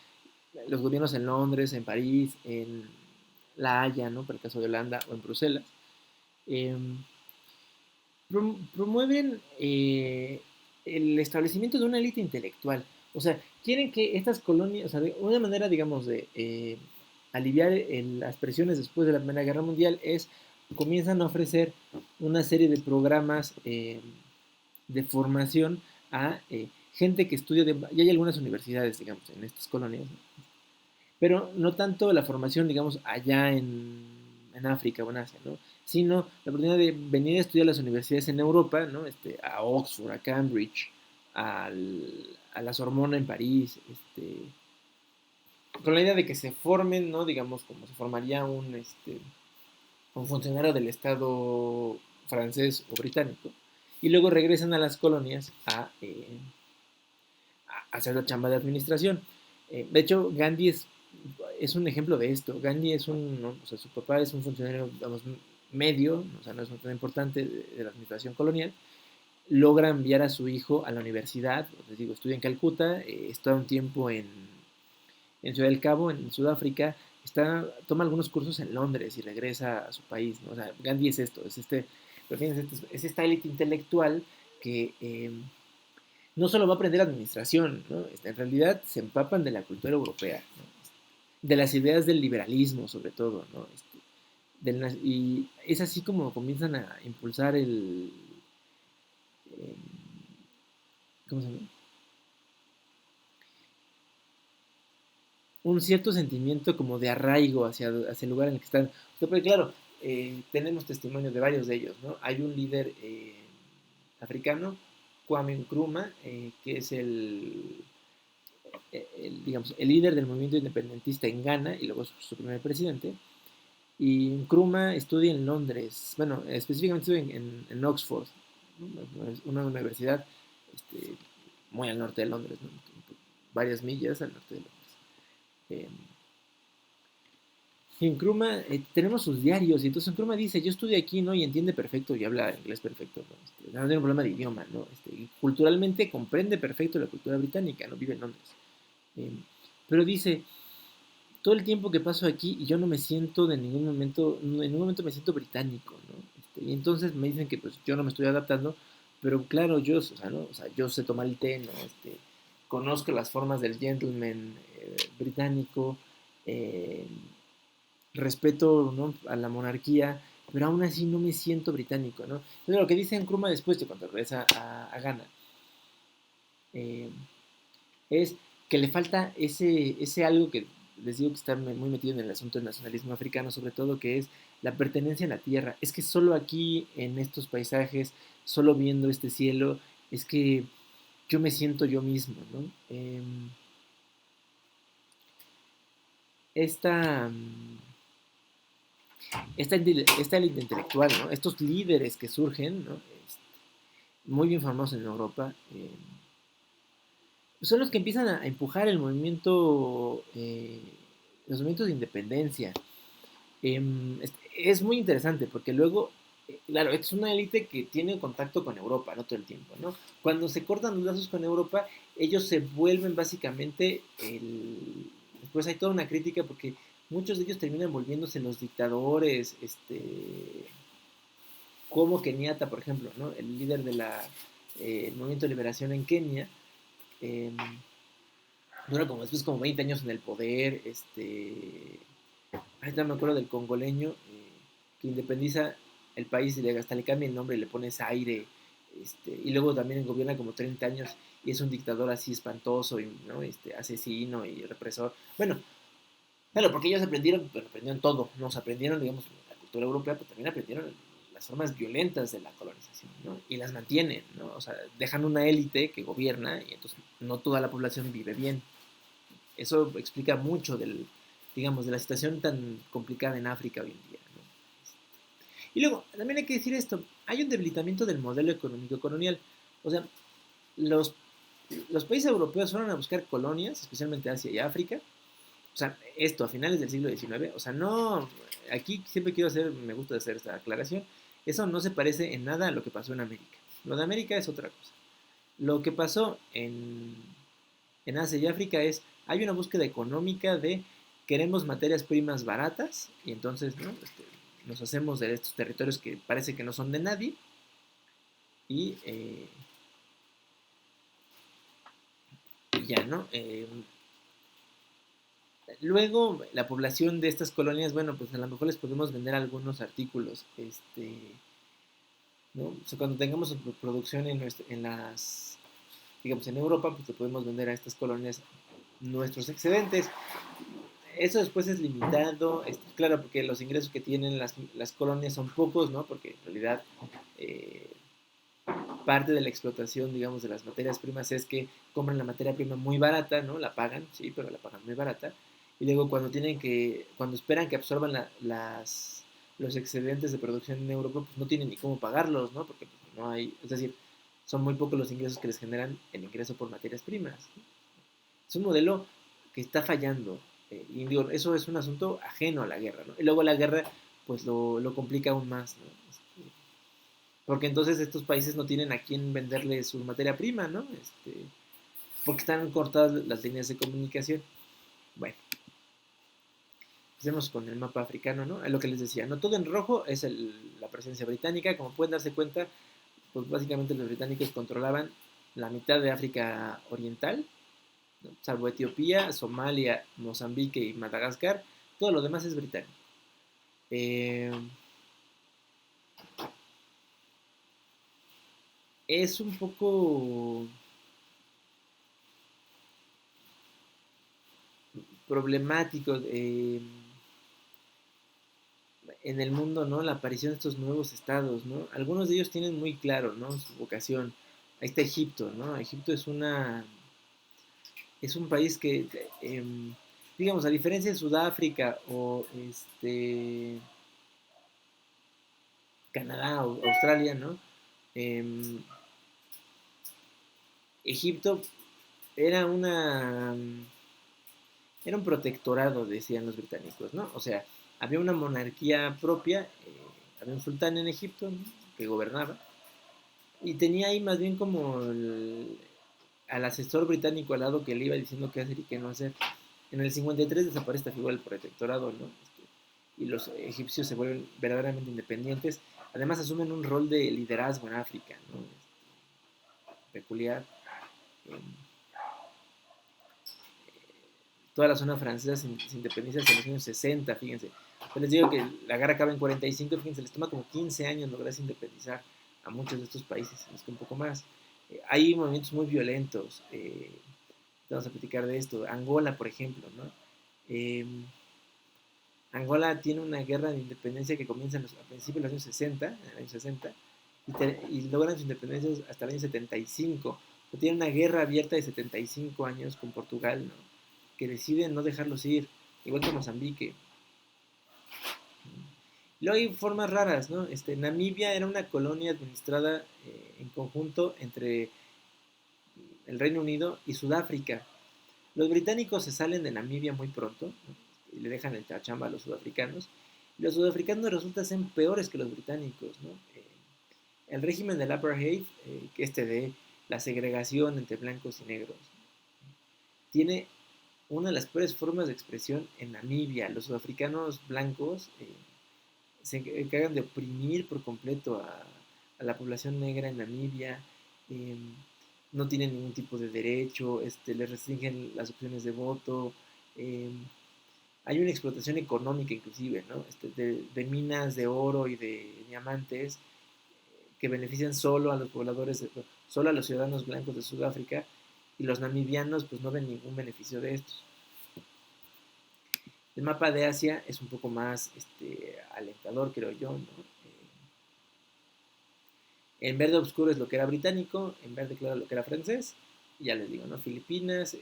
los gobiernos en Londres, en París, en La Haya, ¿no? Para el caso de Holanda, o en Bruselas, eh, promueven el establecimiento de una élite intelectual. O sea, quieren que estas colonias, o sea, de una manera, digamos, de aliviar las presiones después de la Primera Guerra Mundial es, comienzan a ofrecer una serie de programas de formación a gente que estudia, ya hay algunas universidades, digamos, en estas colonias, ¿no? Pero no tanto la formación, digamos, allá en África o en Asia, ¿no? Sino la oportunidad de venir a estudiar a las universidades en Europa, ¿no? A Oxford, a Cambridge, a la Sorbona en París, con la idea de que se formen, ¿no? Digamos, como se formaría un funcionario del Estado francés o británico, y luego regresan a las colonias a hacer la chamba de administración. De hecho, Gandhi es un ejemplo de esto. Gandhi es ¿no? O sea, su papá es un funcionario, digamos, medio, o sea, no es un funcionario importante de la administración colonial. Logra enviar a su hijo a la universidad, les digo, estudia en Calcuta, está un tiempo en Ciudad del Cabo, en Sudáfrica, toma algunos cursos en Londres y regresa a su país, ¿no? O sea, Gandhi es esto, es esta élite intelectual que no solo va a aprender administración, ¿no? En realidad se empapan de la cultura europea, ¿no? De las ideas del liberalismo, sobre todo, ¿no? Y es así como comienzan a impulsar eh, ¿cómo se llama? Un cierto sentimiento como de arraigo hacia el lugar en el que están. O sea, porque claro, tenemos testimonios de varios de ellos, ¿no? Hay un líder africano, Kwame Nkrumah, que es digamos, el líder del movimiento independentista en Ghana y luego su primer presidente. Y Nkrumah estudia en Londres, bueno, específicamente estudia en Oxford, una universidad muy al norte de Londres, ¿no? Varias millas al norte de Londres. Eh, y Nkrumah, tenemos sus diarios, y entonces Nkrumah dice, yo estudio aquí, ¿no? Y entiende perfecto, y habla inglés perfecto, ¿no? No tiene un problema de idioma, ¿no? Y culturalmente comprende perfecto la cultura británica, ¿no? Vive en Londres. Eh, pero dice, todo el tiempo que paso aquí y yo no me siento de ningún momento, en ningún momento me siento británico, ¿no? Y entonces me dicen que pues yo no me estoy adaptando, pero claro, yo, o sea, ¿no? O sea, yo sé tomar el té, ¿no? Conozco las formas del gentleman británico, eh, respeto, ¿no? A la monarquía, pero aún así no me siento británico, ¿no? Entonces lo que dice Nkrumah después de cuando regresa a Ghana, eh, es que le falta ese algo que les digo que está muy metido en el asunto del nacionalismo africano, sobre todo, que es la pertenencia a la tierra. Es que solo aquí, en estos paisajes, solo viendo este cielo, es que yo me siento yo mismo, ¿no? Esta, esta élite intelectual, ¿no? Estos líderes que surgen, ¿no? Muy bien formados en Europa, son los que empiezan a empujar el movimiento, los movimientos de independencia. Es muy interesante porque luego, claro, es una élite que tiene contacto con Europa, no todo el tiempo, ¿no? Cuando se cortan los lazos con Europa, ellos se vuelven básicamente después hay toda una crítica porque muchos de ellos terminan volviéndose los dictadores, como Kenyatta, por ejemplo, ¿no? El líder del movimiento de liberación en Kenia, eh, dura como después como 20 años en el poder, ahorita me acuerdo del congoleño que independiza el país y hasta le cambia el nombre y le pone Zaire, y luego también gobierna como 30 años y es un dictador así espantoso y ¿no? Asesino y represor. Bueno, claro, porque ellos aprendieron todo, nos aprendieron, digamos, la cultura europea, pero también aprendieron las formas violentas de la colonización, ¿no? Y las mantienen, ¿no? O sea, dejan una élite que gobierna y entonces no toda la población vive bien. Eso explica mucho digamos, de la situación tan complicada en África hoy en día, ¿no? Y luego, también hay que decir esto, hay un debilitamiento del modelo económico colonial. O sea, los, los países europeos fueron a buscar colonias, especialmente Asia y África. O sea, esto a finales del siglo XIX, o sea, no, aquí siempre me gusta hacer esta aclaración, eso no se parece en nada a lo que pasó en América. Lo de América es otra cosa. Lo que pasó en Asia y África hay una búsqueda económica de queremos materias primas baratas y entonces, ¿no? Nos hacemos de estos territorios que parece que no son de nadie y, y ya, ¿no? Luego, la población de estas colonias, bueno, pues a lo mejor les podemos vender algunos artículos, ¿no? O sea, cuando tengamos producción digamos, en Europa, pues le podemos vender a estas colonias nuestros excedentes. Eso después es limitado, claro, porque los ingresos que tienen las colonias son pocos, ¿no? Porque en realidad eh, parte de la explotación, digamos, de las materias primas es que compran la materia prima muy barata, ¿no? La pagan, sí, pero la pagan muy barata. Y luego cuando esperan que absorban los excedentes de producción en Europa, pues no tienen ni cómo pagarlos, ¿no? Porque pues, no hay, es decir, son muy pocos los ingresos que les generan el ingreso por materias primas. Es un modelo que está fallando. Y digo, eso es un asunto ajeno a la guerra, ¿no? Y luego la guerra, pues lo complica aún más, ¿no? Porque entonces estos países no tienen a quién venderle su materia prima, ¿no? Porque están cortadas las líneas de comunicación. Bueno, empecemos con el mapa africano, ¿no? Es lo que les decía, ¿no? Todo en rojo es la presencia británica. Como pueden darse cuenta, pues básicamente los británicos controlaban la mitad de África Oriental, ¿no? Salvo Etiopía, Somalia, Mozambique y Madagascar. Todo lo demás es británico. Es un poco problemático en el mundo, ¿no? La aparición de estos nuevos estados, ¿no? Algunos de ellos tienen muy claro, ¿no? Su vocación. Ahí está Egipto, ¿no? Egipto es un país que, digamos, a diferencia de Sudáfrica o Canadá o Australia, ¿no? Em, Egipto era era un protectorado, decían los británicos, ¿no? O sea, había una monarquía propia, había un sultán en Egipto, ¿no? Que gobernaba, y tenía ahí más bien como al asesor británico al lado que le iba diciendo qué hacer y qué no hacer. En el 53 desaparece esta figura del protectorado, ¿no? Y los egipcios se vuelven verdaderamente independientes. Además asumen un rol de liderazgo en África, ¿no? Peculiar. Eh, Toda la zona francesa se independiza hasta los años 60, fíjense. Yo les digo que la guerra acaba en 45, fíjense, les toma como 15 años lograrse independizar a muchos de estos países, es que un poco más. Hay movimientos muy violentos, vamos a platicar de esto. Angola, por ejemplo, ¿no? Eh, Angola tiene una guerra de independencia que comienza a principios de los años 60, en el año 60, y logran su independencia hasta el año 75. Tiene una guerra abierta de 75 años con Portugal, ¿no? Que deciden no dejarlos ir, igual que Mozambique. Luego hay formas raras, ¿no? Namibia era una colonia administrada en conjunto entre el Reino Unido y Sudáfrica. Los británicos se salen de Namibia muy pronto, ¿no? Y le dejan el chamba a los sudafricanos. Y los sudafricanos resultan ser peores que los británicos, ¿no? El régimen del apartheid, que de la segregación entre blancos y negros, tiene una de las peores formas de expresión en Namibia. Los sudafricanos blancos se encargan de oprimir por completo a la población negra en Namibia. Eh, no tienen ningún tipo de derecho, les restringen las opciones de voto. Eh, Hay una explotación económica inclusive, ¿no? De minas de oro y de diamantes que benefician solo a los pobladores, solo a los ciudadanos blancos de Sudáfrica, y los namibianos pues no ven ningún beneficio de estos. El mapa de Asia es un poco más alentador, creo yo, ¿no? En verde oscuro es lo que era británico, en verde claro lo que era francés, y ya les digo, ¿no? Filipinas,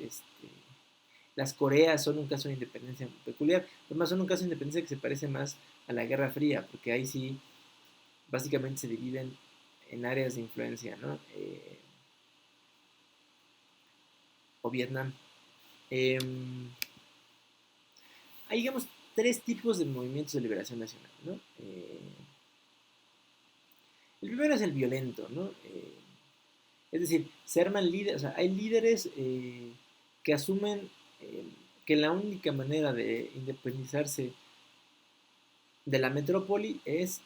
Las Coreas son un caso de independencia peculiar, además son un caso de independencia que se parece más a la Guerra Fría, porque ahí sí básicamente se dividen en áreas de influencia, ¿no? O Vietnam. Eh, Hay, digamos, tres tipos de movimientos de liberación nacional, ¿no? El primero es el violento, ¿no? Es decir, se arman líderes, o sea, hay líderes que asumen que la única manera de independizarse de la metrópoli es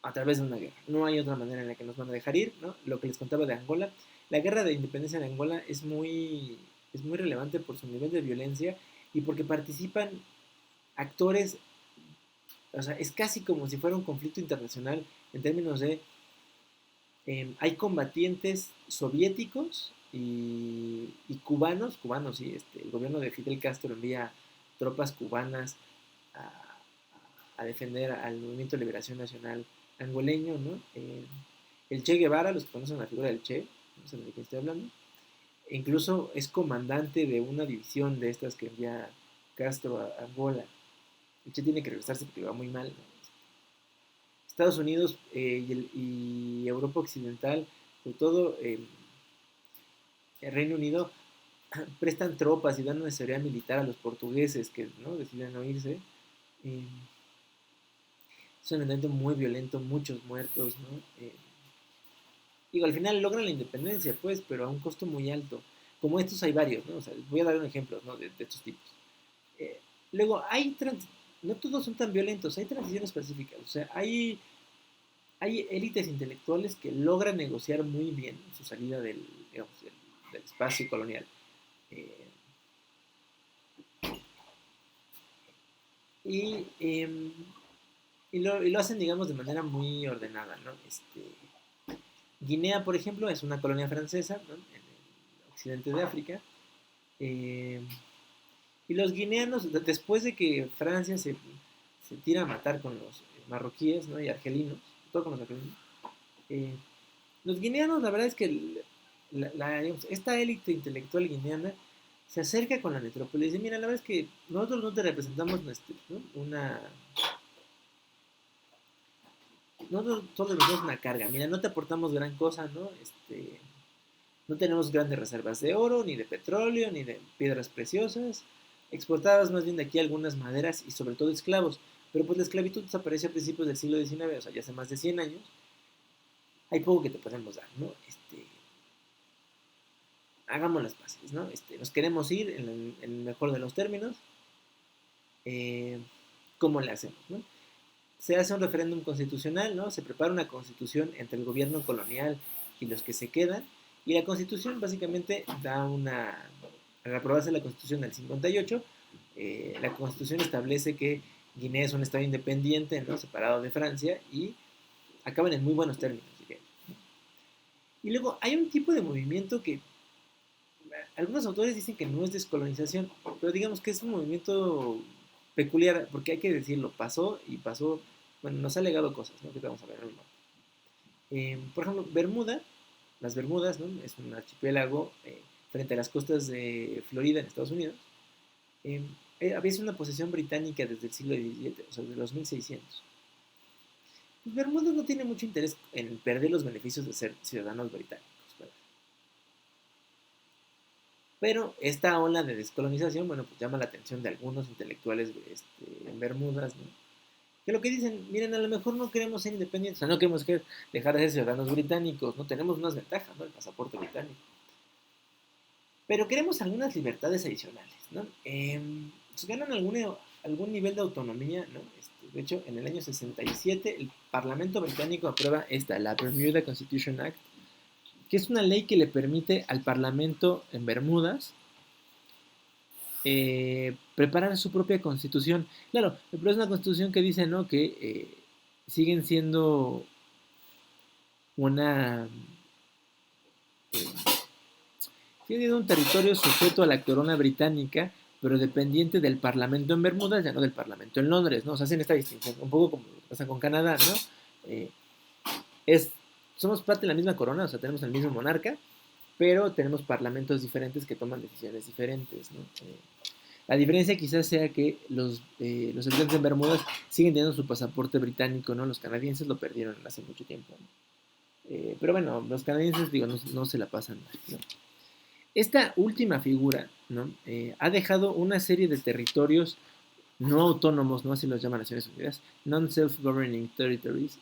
a través de una guerra. No hay otra manera en la que nos van a dejar ir, ¿no? Lo que les contaba de Angola. La guerra de independencia de Angola es muy relevante por su nivel de violencia y porque participan actores, o sea, es casi como si fuera un conflicto internacional en términos de hay combatientes soviéticos y cubanos, y el gobierno de Fidel Castro envía tropas cubanas a, a defender al Movimiento de Liberación Nacional angoleño, ¿no? El Che Guevara, los que conocen la figura del Che, no sé de quién estoy hablando, e incluso es comandante de una división de estas que envía Castro a Angola. El Che tiene que regresarse porque va muy mal, ¿no? Estados Unidos y Europa Occidental, sobre todo el Reino Unido, prestan tropas y dan una seguridad militar a los portugueses que, ¿no?, deciden no irse. Eh, es un evento muy violento, muchos muertos, ¿no? Digo, al final logran la independencia, pues, pero a un costo muy alto. Como estos hay varios, ¿no? O sea, voy a dar un ejemplo, ¿no?, de estos tipos. Eh, Luego, no todos son tan violentos, hay transiciones pacíficas, o sea, hay élites intelectuales que logran negociar muy bien su salida digamos, del espacio colonial. Eh, y, eh, y lo hacen, digamos, de manera muy ordenada, ¿no? Guinea, por ejemplo, es una colonia francesa, ¿no?, en el occidente de África. Eh, y los guineanos, después de que Francia se tira a matar con los marroquíes, ¿no?, y argelinos, todo con los argelinos, eh, los guineanos, la verdad es que digamos, esta élite intelectual guineana se acerca con la metrópoli y dice, mira, la verdad es que nosotros no te representamos ¿no?, nosotros solo tenemos una carga, mira, no te aportamos gran cosa, ¿no? No tenemos grandes reservas de oro, ni de petróleo, ni de piedras preciosas, exportadas más bien de aquí algunas maderas y sobre todo esclavos, pero pues la esclavitud desapareció a principios del siglo XIX, o sea, ya hace más de 100 años, hay poco que te podemos dar, ¿no? Hagamos las paces, ¿no? Nos queremos ir en el mejor de los términos. ¿Cómo le hacemos, no? Se hace un referéndum constitucional, ¿no? Se prepara una constitución entre el gobierno colonial y los que se quedan, y la constitución básicamente al aprobarse la constitución del 58, la constitución establece que Guinea es un estado independiente, ¿no?, separado de Francia, y acaban en muy buenos términos, digamos. Y luego hay un tipo de movimiento que algunos autores dicen que no es descolonización, pero digamos que es un movimiento peculiar, porque hay que decirlo, pasó y pasó, bueno, nos ha legado cosas, ¿no?, que vamos a ver en el mapa. Por ejemplo, las Bermudas, ¿no?, es un archipiélago frente a las costas de Florida en Estados Unidos. Había sido una posesión británica desde el siglo XVII, o sea, desde los 1600. Pues Bermudas no tiene mucho interés en perder los beneficios de ser ciudadanos británicos, ¿verdad? Pero esta ola de descolonización, bueno, pues llama la atención de algunos intelectuales en Bermudas, ¿no?, que lo que dicen, miren, a lo mejor no queremos ser independientes, o sea, no queremos dejar de ser ciudadanos británicos, no tenemos unas ventajas, ¿no?, el pasaporte británico, pero queremos algunas libertades adicionales, ¿no? Pues ganan algún nivel de autonomía, ¿no? De hecho, en el año 67, el Parlamento británico aprueba la Bermuda Constitution Act, que es una ley que le permite al Parlamento en Bermudas preparar su propia constitución. Claro, pero es una constitución que dice, ¿no?, que siguen siendo sigue siendo un territorio sujeto a la corona británica, pero dependiente del Parlamento en Bermudas, ya no del Parlamento en Londres, ¿no? O sea, hacen esta distinción, un poco como pasa con Canadá, ¿no? Somos parte de la misma corona, o sea, tenemos el mismo monarca, pero tenemos parlamentos diferentes que toman decisiones diferentes, ¿no? La diferencia quizás sea que los habitantes de Bermudas siguen teniendo su pasaporte británico, ¿no? Los canadienses lo perdieron hace mucho tiempo, ¿no? Pero bueno, los canadienses, digo, no se la pasan mal, ¿no? Esta última figura, ¿no? Ha dejado una serie de territorios no autónomos, ¿no? Así los llaman Naciones Unidas, non-self-governing territories,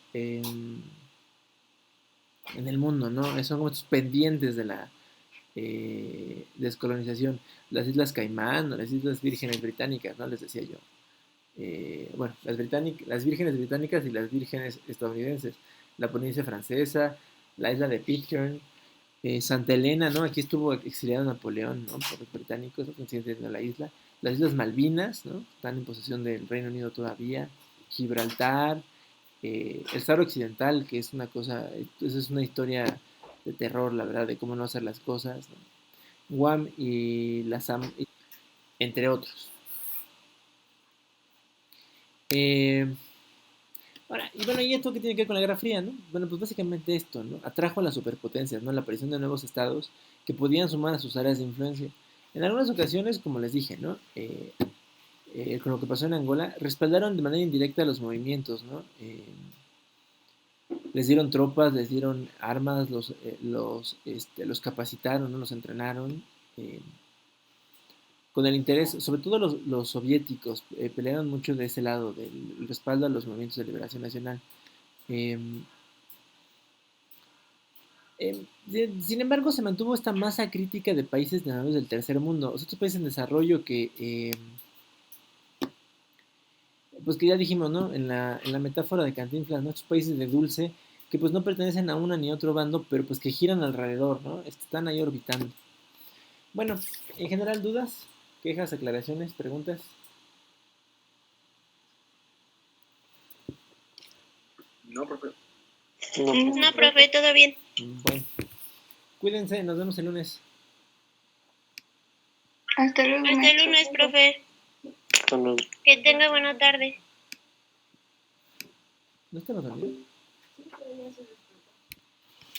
en el mundo, ¿no? Son como estos pendientes de la descolonización. Las Islas Caimán o las Islas Vírgenes Británicas, ¿no? Les decía yo. Bueno, las Vírgenes Británicas y las Vírgenes Estadounidenses. La Polinesia Francesa, la isla de Pitcairn, Santa Elena, ¿no? Aquí estuvo exiliado Napoleón, ¿no? Por los británicos, ¿no? Conscientes de la isla. Las Islas Malvinas, ¿no? Están en posesión del Reino Unido todavía. Gibraltar, el Sahara Occidental, que es una cosa, pues es una historia de terror, la verdad, de cómo no hacer las cosas, ¿no? Guam y la Sam, entre otros. Ahora, y bueno, ¿y esto qué tiene que ver con la Guerra Fría, no? Bueno, pues básicamente esto, ¿no? Atrajo a las superpotencias, ¿no? La aparición de nuevos estados que podían sumar a sus áreas de influencia. En algunas ocasiones, como les dije, ¿no? Con lo que pasó en Angola, respaldaron de manera indirecta los movimientos, ¿no? Les dieron tropas, les dieron armas, los capacitaron, ¿no? Los entrenaron. Con el interés, sobre todo los soviéticos, pelearon mucho de ese lado, del respaldo a los movimientos de liberación nacional. Eh, Sin embargo, se mantuvo esta masa crítica de países del tercer mundo, otros países en desarrollo que, pues que ya dijimos, ¿no? En la metáfora de Cantinflas, ¿no? Estos países de dulce que pues no pertenecen a una ni a otro bando, pero pues que giran alrededor, ¿no? Están ahí orbitando. Bueno, en general, ¿dudas? ¿Quejas, aclaraciones, preguntas? No, profe. No, profe, todo bien. Bueno, cuídense, nos vemos el lunes. Hasta luego. Hasta el lunes, profe. Hasta luego. Que tenga buena tarde. ¿No estamos dormidos?